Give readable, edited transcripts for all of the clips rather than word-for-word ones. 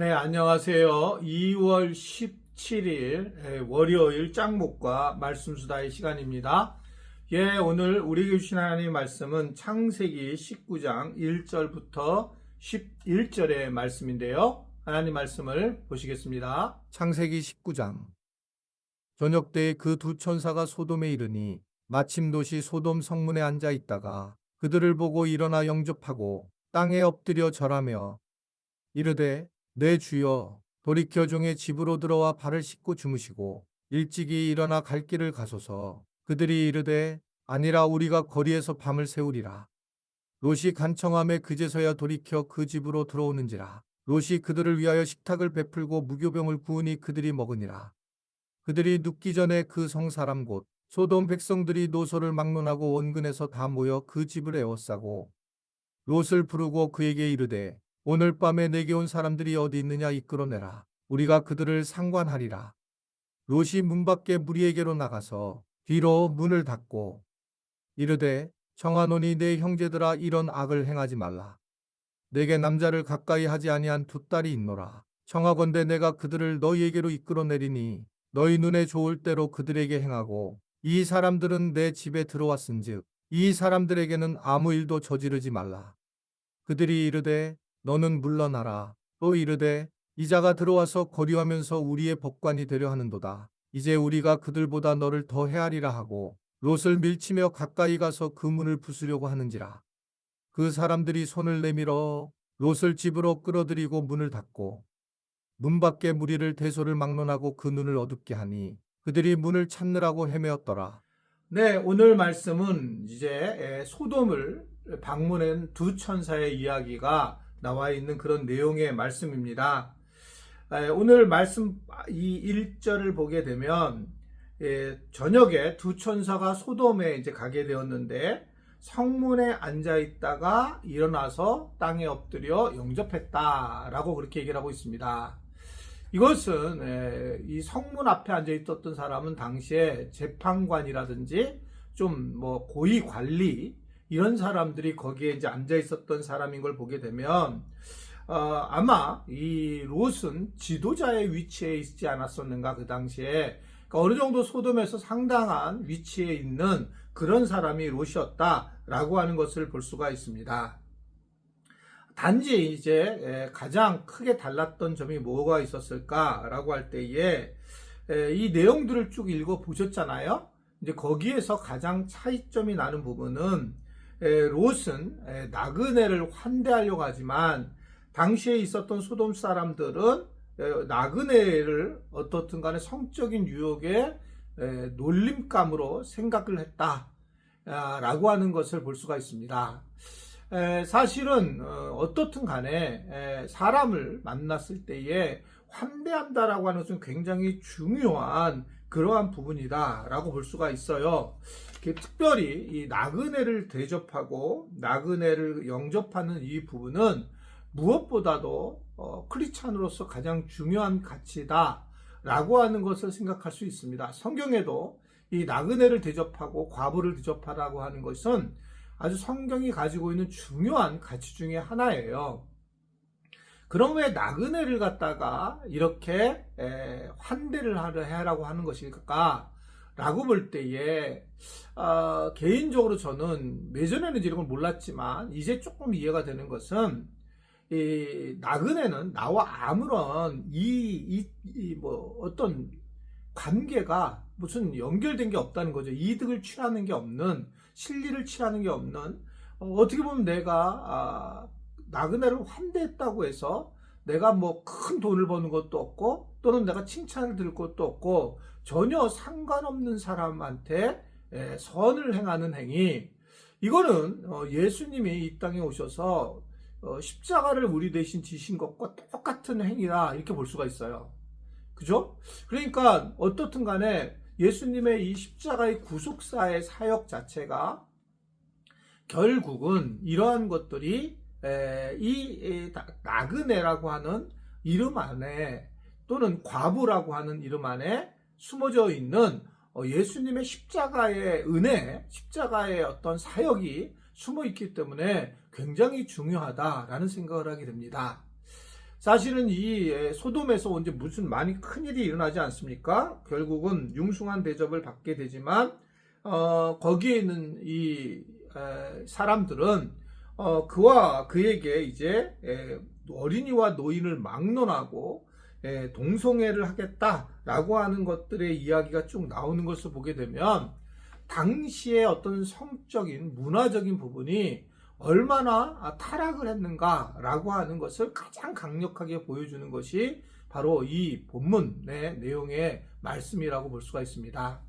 네, 안녕하세요. 2월 17일 월요일 짱목과 말씀수다의 시간입니다. 오늘 우리에게 주신 하나님의 말씀은 창세기 19장 1절부터 11절의 말씀인데요. 하나님 말씀을 보시겠습니다. 창세기 19장. 저녁 때에 그 두 천사가 소돔에 이르니 마침 도시 소돔 성문에 앉아 있다가 그들을 보고 일어나 영접하고 땅에 엎드려 절하며 이르되 내 주여 돌이켜 종의 집으로 들어와 발을 씻고 주무시고 일찍이 일어나 갈 길을 가소서. 그들이 이르되 아니라 우리가 거리에서 밤을 새우리라. 롯이 간청함에 그제서야 돌이켜 그 집으로 들어오는지라. 롯이 그들을 위하여 식탁을 베풀고 무교병을 구우니 그들이 먹으니라. 그들이 눕기 전에 그 성 사람 곧 소돔 백성들이 노소를 막론하고 원근에서 다 모여 그 집을 에워싸고 롯을 부르고 그에게 이르되 오늘 밤에 내게 온 사람들이 어디 있느냐 이끌어내라. 우리가 그들을 상관하리라. 롯이 문 밖에 무리에게로 나가서 뒤로 문을 닫고 이르되 청하노니 내 형제들아 이런 악을 행하지 말라. 내게 남자를 가까이 하지 아니한 두 딸이 있노라. 청하건대 내가 그들을 너희에게로 이끌어내리니 너희 눈에 좋을 대로 그들에게 행하고 이 사람들은 내 집에 들어왔은즉 이 사람들에게는 아무 일도 저지르지 말라. 그들이 이르되 너는 물러나라. 또 이르되 이자가 들어와서 거류하면서 우리의 법관이 되려 하는도다. 이제 우리가 그들보다 너를 더 헤아리라 하고 롯을 밀치며 가까이 가서 그 문을 부수려고 하는지라. 그 사람들이 손을 내밀어 롯을 집으로 끌어들이고 문을 닫고 문 밖에 무리를 대소를 막론하고 그 눈을 어둡게 하니 그들이 문을 찾느라고 헤매었더라. 네, 오늘 말씀은 이제 소돔을 방문한 두 천사의 이야기가 나와 있는 그런 내용의 말씀입니다. 오늘 말씀 이 1절을 보게 되면 저녁에 두 천사가 소돔에 이제 가게 되었는데 성문에 앉아 있다가 일어나서 땅에 엎드려 영접했다라고 그렇게 얘기를 하고 있습니다. 이것은 이 성문 앞에 앉아 있었던 사람은 당시에 재판관이라든지 좀 뭐 고위 관리 이런 사람들이 거기에 이제 앉아 있었던 사람인 걸 보게 되면 아마 이 롯은 지도자의 위치에 있지 않았었는가 그 당시에. 그러니까 어느 정도 소돔에서 상당한 위치에 있는 그런 사람이 롯이었다라고 하는 것을 볼 수가 있습니다. 단지 이제 가장 크게 달랐던 점이 뭐가 있었을까라고 할 때에 이 내용들을 쭉 읽어 보셨잖아요. 이제 거기에서 가장 차이점이 나는 부분은 롯은 나그네를 환대하려고 하지만 당시에 있었던 소돔 사람들은 나그네를 어떻든 간에 성적인 유혹의 놀림감으로 생각을 했다라고 하는 것을 볼 수가 있습니다. 사실은 어떻든 간에 사람을 만났을 때에 환대한다라고 하는 것은 굉장히 중요한 그러한 부분이다라고 볼 수가 있어요. 특별히 이 나그네를 대접하고 나그네를 영접하는 이 부분은 무엇보다도 크리스찬으로서 가장 중요한 가치다라고 하는 것을 생각할 수 있습니다. 성경에도 이 나그네를 대접하고 과부를 대접하라고 하는 것은 아주 성경이 가지고 있는 중요한 가치 중에 하나예요. 그럼 왜 나그네를 갖다가 이렇게 환대를 하라고 하는 것일까? 라고 볼 때에 개인적으로 저는 예전에는 이런 걸 몰랐지만 이제 조금 이해가 되는 것은 이 나그네는 나와 아무런 뭐 어떤 관계가 무슨 연결된 게 없다는 거죠. 이득을 취하는 게 없는, 실리를 취하는 게 없는, 어떻게 보면 내가 나그네를 환대했다고 해서 내가 뭐 큰 돈을 버는 것도 없고 또는 내가 칭찬을 들을 것도 없고 전혀 상관없는 사람한테 선을 행하는 행위, 이거는 예수님이 이 땅에 오셔서 십자가를 우리 대신 지신 것과 똑같은 행위다 이렇게 볼 수가 있어요. 그죠? 그러니까 어떻든 간에 예수님의 이 십자가의 구속사의 사역 자체가 결국은 이러한 것들이 이 나그네라고 하는 이름 안에 또는 과부라고 하는 이름 안에 숨어져 있는 예수님의 십자가의 은혜, 십자가의 어떤 사역이 숨어 있기 때문에 굉장히 중요하다라는 생각을 하게 됩니다. 사실은 이 소돔에서 이제 무슨 많이 큰일이 일어나지 않습니까? 결국은 융숭한 대접을 받게 되지만 거기에 있는 이 사람들은 그와 그에게 이제 어린이와 노인을 막론하고 동성애를 하겠다라고 하는 것들의 이야기가 쭉 나오는 것을 보게 되면 당시의 어떤 성적인 문화적인 부분이 얼마나 타락을 했는가라고 하는 것을 가장 강력하게 보여주는 것이 바로 이 본문의 내용의 말씀이라고 볼 수가 있습니다.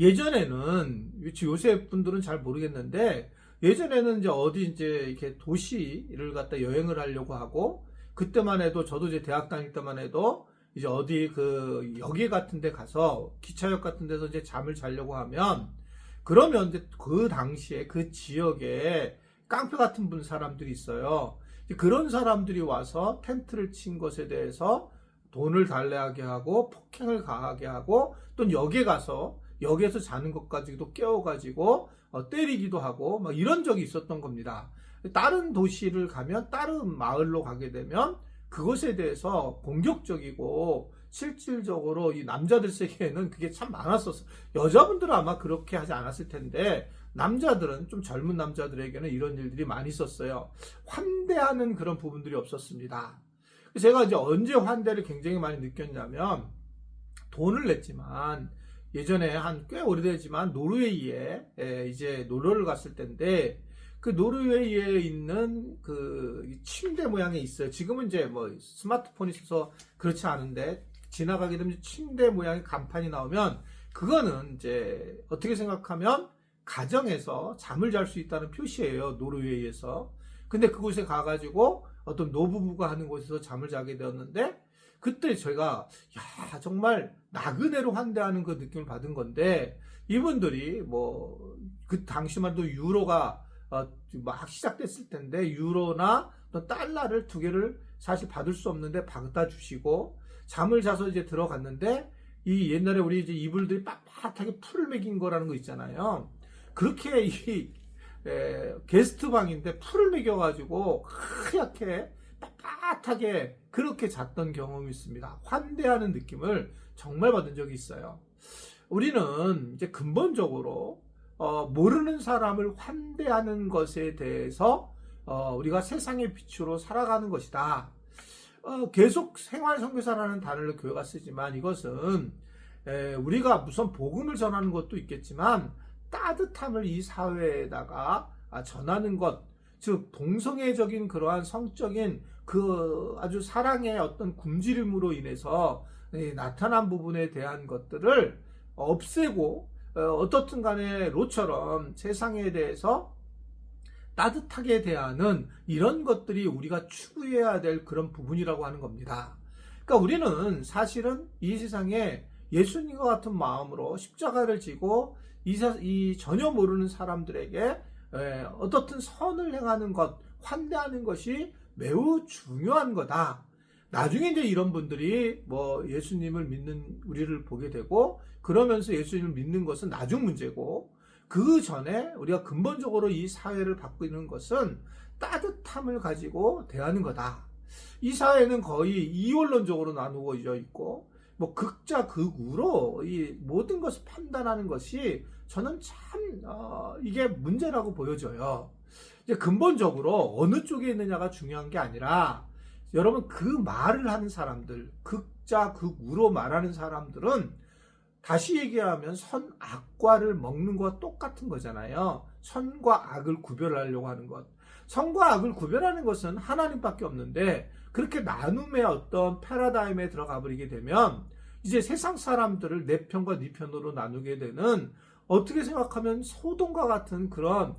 예전에는 요새 분들은 잘 모르겠는데 예전에는 이제 어디 이제 이렇게 도시를 갖다 여행을 하려고 하고 그때만 해도 저도 이제 대학 다닐 때만 해도 이제 어디 그 역에 같은 데 가서 기차역 같은 데서 이제 잠을 자려고 하면 그러면 이제 그 당시에 그 지역에 깡패 같은 분 사람들이 있어요. 그런 사람들이 와서 텐트를 친 것에 대해서 돈을 달래하게 하고 폭행을 가하게 하고 또 역에 가서 역에서 자는 것까지도 깨워가지고 때리기도 하고 막 이런 적이 있었던 겁니다. 다른 도시를 가면 다른 마을로 가게 되면 그것에 대해서 공격적이고 실질적으로 이 남자들 세계에는 그게 참 많았었어요. 여자분들은 아마 그렇게 하지 않았을 텐데 남자들은 좀 젊은 남자들에게는 이런 일들이 많이 있었어요. 환대하는 그런 부분들이 없었습니다. 제가 이제 언제 환대를 굉장히 많이 느꼈냐면 돈을 냈지만 예전에 한 꽤 오래되지만 노르웨이에 이제 놀러를 갔을 때인데 그 노르웨이에 있는 그 침대 모양이 있어요. 지금은 이제 뭐 스마트폰이 있어서 그렇지 않은데 지나가게 되면 침대 모양의 간판이 나오면 그거는 이제 어떻게 생각하면 가정에서 잠을 잘 수 있다는 표시예요. 노르웨이에서. 근데 그곳에 가가지고 어떤 노부부가 하는 곳에서 잠을 자게 되었는데 그때 제가 야 정말 나그네로 환대하는 그 느낌을 받은 건데 이분들이 뭐 그 당시만 해도 유로가 막 시작됐을 텐데 유로나 또 달러를 두 개를 사실 받을 수 없는데 받아 주시고 잠을 자서 이제 들어갔는데 이 옛날에 우리 이제 이불들이 빳빳하게 풀을 매긴 거라는 거 있잖아요. 그렇게 이 게스트 방인데 풀을 매겨가지고 하얗게 빳빳하게 그렇게 잤던 경험이 있습니다. 환대하는 느낌을 정말 받은 적이 있어요. 우리는 이제 근본적으로 모르는 사람을 환대하는 것에 대해서 우리가 세상의 빛으로 살아가는 것이다. 계속 생활선교사라는 단어를 교회가 쓰지만 이것은 우리가 무슨 복음을 전하는 것도 있겠지만 따뜻함을 이 사회에다가 전하는 것, 즉 동성애적인 그러한 성적인 그 아주 사랑의 어떤 굶주림으로 인해서 나타난 부분에 대한 것들을 없애고 어떻든 간에 로처럼 세상에 대해서 따뜻하게 대하는 이런 것들이 우리가 추구해야 될 그런 부분이라고 하는 겁니다. 그러니까 우리는 사실은 이 세상에 예수님과 같은 마음으로 십자가를 지고 이 전혀 모르는 사람들에게 어떻든 선을 행하는 것, 환대하는 것이 매우 중요한 거다. 나중에 이제 이런 분들이 뭐 예수님을 믿는 우리를 보게 되고 그러면서 예수님을 믿는 것은 나중 문제고 그 전에 우리가 근본적으로 이 사회를 바꾸는 것은 따뜻함을 가지고 대하는 거다. 이 사회는 거의 이원론적으로 나누어져 있고 뭐 극자 극우로 이 모든 것을 판단하는 것이 저는 참 이게 문제라고 보여져요. 이제 근본적으로 어느 쪽에 있느냐가 중요한 게 아니라 여러분 그 말을 하는 사람들, 극자 극우로 말하는 사람들은 다시 얘기하면 선 악과를 먹는 것과 똑같은 거잖아요. 선과 악을 구별하려고 하는 것. 선과 악을 구별하는 것은 하나님밖에 없는데 그렇게 나눔의 어떤 패러다임에 들어가 버리게 되면 이제 세상 사람들을 내 편과 네 편으로 나누게 되는 어떻게 생각하면 소돔과 같은 그런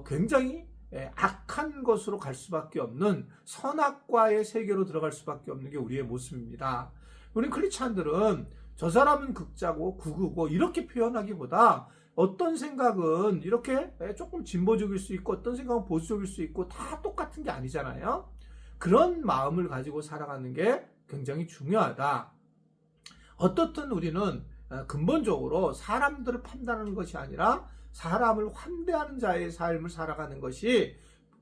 굉장히 악한 것으로 갈 수밖에 없는 선악과의 세계로 들어갈 수밖에 없는 게 우리의 모습입니다. 우리 크리스찬들은 저 사람은 극자고 극우고 이렇게 표현하기보다 어떤 생각은 이렇게 조금 진보적일 수 있고 어떤 생각은 보수적일 수 있고 다 똑같은 게 아니잖아요. 그런 마음을 가지고 살아가는 게 굉장히 중요하다. 어떻든 우리는 근본적으로 사람들을 판단하는 것이 아니라 사람을 환대하는 자의 삶을 살아가는 것이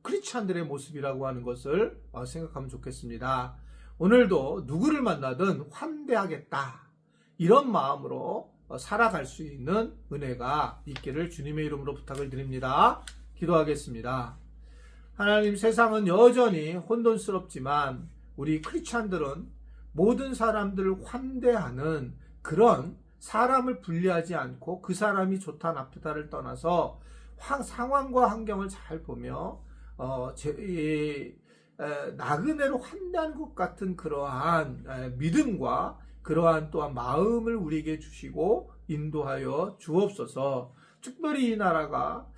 크리스찬들의 모습이라고 하는 것을 생각하면 좋겠습니다. 오늘도 누구를 만나든 환대하겠다, 이런 마음으로 살아갈 수 있는 은혜가 있기를 주님의 이름으로 부탁을 드립니다. 기도하겠습니다. 하나님, 세상은 여전히 혼돈스럽지만 우리 크리스찬들은 모든 사람들을 환대하는 그런, 사람을 분리하지 않고 그 사람이 좋다 나쁘다를 떠나서 상황과 환경을 잘 보며 나그네로 환대하는 것 같은 그러한 믿음과 그러한 또한 마음을 우리에게 주시고 인도하여 주옵소서. 특별히 이 나라가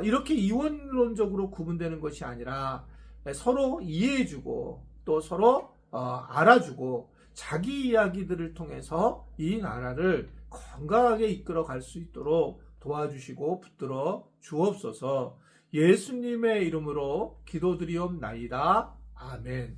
이렇게 이원론적으로 구분되는 것이 아니라 서로 이해해주고 또 서로 알아주고 자기 이야기들을 통해서 이 나라를 건강하게 이끌어 갈 수 있도록 도와주시고 붙들어 주옵소서. 예수님의 이름으로 기도드리옵나이다. 아멘.